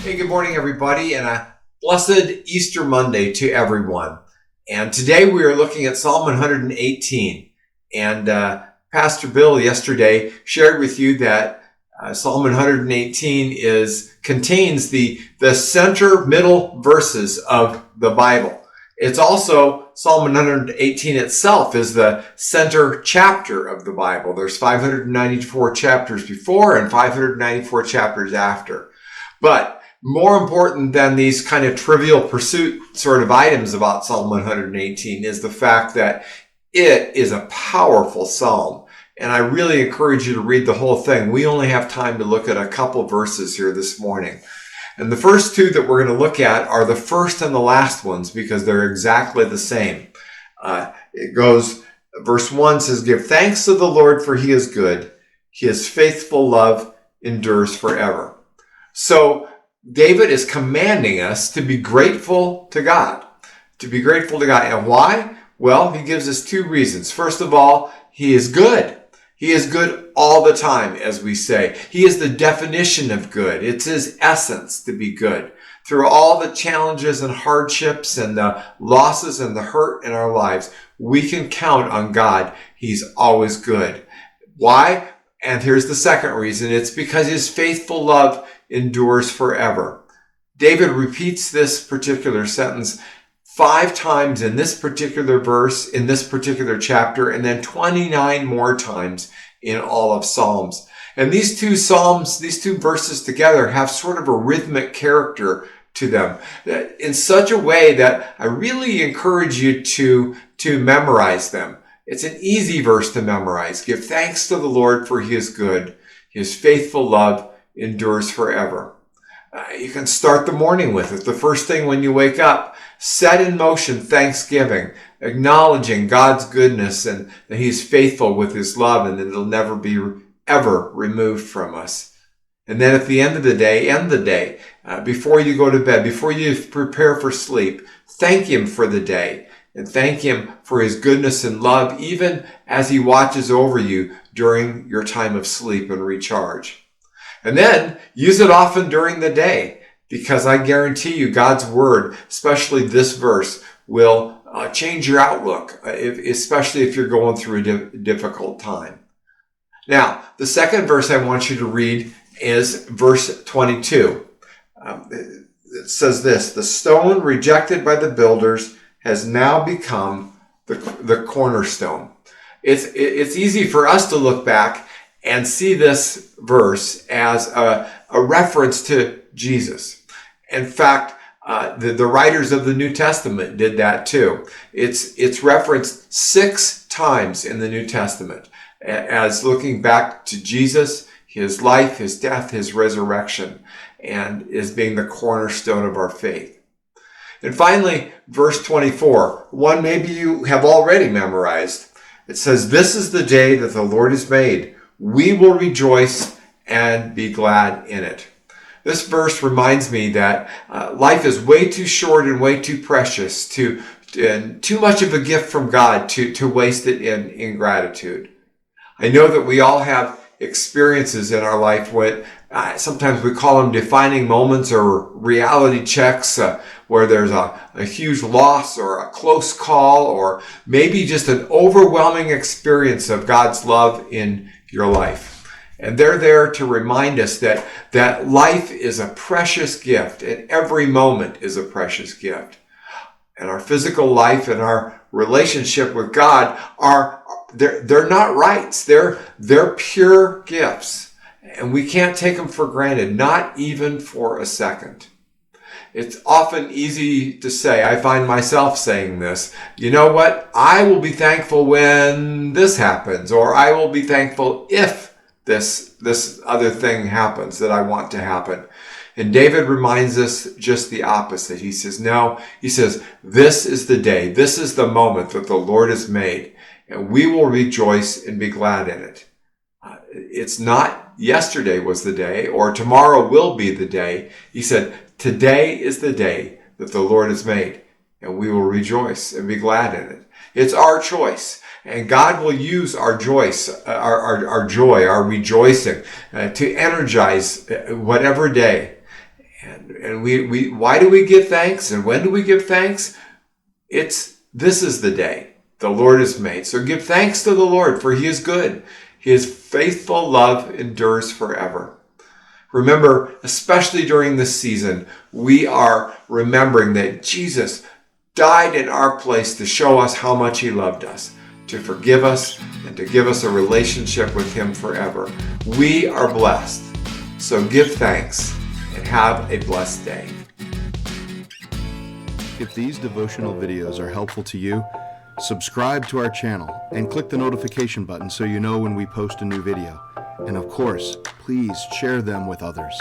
Hey, good morning, everybody, and a blessed Easter Monday to everyone. And today we are looking at Psalm 118. And Pastor Bill yesterday shared with you that Psalm 118 contains the center middle verses of the Bible. It's also, Psalm 118 itself is the center chapter of the Bible. There's 594 chapters before and 594 chapters after. But more important than these kind of trivial pursuit sort of items about Psalm 118 is the fact that it is a powerful psalm. And I really encourage you to read the whole thing. We only have time to look at a couple verses here this morning. And the first two that we're going to look at are the first and the last ones because they're exactly the same. It goes, verse 1 says, "Give thanks to the Lord, for he is good. His faithful love endures forever." So David is commanding us to be grateful to God. To be grateful to God. And why? Well, he gives us two reasons. First of all, he is good. He is good all the time, as we say. He is the definition of good. It's his essence to be good. Through all the challenges and hardships and the losses and the hurt in our lives, we can count on God. He's always good. Why? And here's the second reason. It's because his faithful love endures forever. David repeats this particular sentence 5 times in this particular verse, in this particular chapter, and then 29 more times in all of Psalms. And these two Psalms, these two verses together have sort of a rhythmic character to them in such a way that I really encourage you to memorize them. It's an easy verse to memorize. Give thanks to the Lord, for he is good. His faithful love endures forever. You can start the morning with it. The first thing when you wake up, set in motion thanksgiving, acknowledging God's goodness and that he's faithful with his love and that it'll never be ever removed from us. And then at the end of the day, end the day. Before you go to bed, before you prepare for sleep, thank him for the day and thank him for his goodness and love, even as he watches over you during your time of sleep and recharge. And then use it often during the day, because I guarantee you God's word, especially this verse, will change your outlook, especially if you're going through a difficult time. Now, the second verse I want you to read is verse 22. It says this: "The stone rejected by the builders has now become the cornerstone." It's easy for us to look back and see this verse as a reference to Jesus. In fact, the writers of the New Testament did that too. It's referenced 6 times in the New Testament as looking back to Jesus, his life, his death, his resurrection, and as being the cornerstone of our faith. And finally, verse 24, one maybe you have already memorized. It says, "This is the day that the Lord has made. We will rejoice and be glad in it." This verse reminds me that life is way too short and way too precious and too much of a gift from God to waste it in ingratitude. I know that we all have experiences in our life where sometimes we call them defining moments or reality checks where there's a huge loss or a close call or maybe just an overwhelming experience of God's love in your life. And they're there to remind us that life is a precious gift and every moment is a precious gift. And our physical life and our relationship with God they're not rights. They're pure gifts. And we can't take them for granted, not even for a second. It's often easy to say, I find myself saying this, you know what? I will be thankful when this happens, or I will be thankful if this other thing happens that I want to happen. And David reminds us just the opposite. He says, no, he says, this is the day, this is the moment that the Lord has made, and we will rejoice and be glad in it. It's not yesterday was the day, or tomorrow will be the day. He said, today is the day that the Lord has made, and we will rejoice and be glad in it. It's our choice. And God will use our joy, our rejoicing to energize whatever day. And we why do we give thanks? And when do we give thanks? This is the day the Lord has made. So give thanks to the Lord, for he is good. His faithful love endures forever. Remember, especially during this season, we are remembering that Jesus died in our place to show us how much he loved us, to forgive us, and to give us a relationship with him forever. We are blessed. So give thanks and have a blessed day. If these devotional videos are helpful to you, subscribe to our channel and click the notification button so you know when we post a new video. And of course, please share them with others.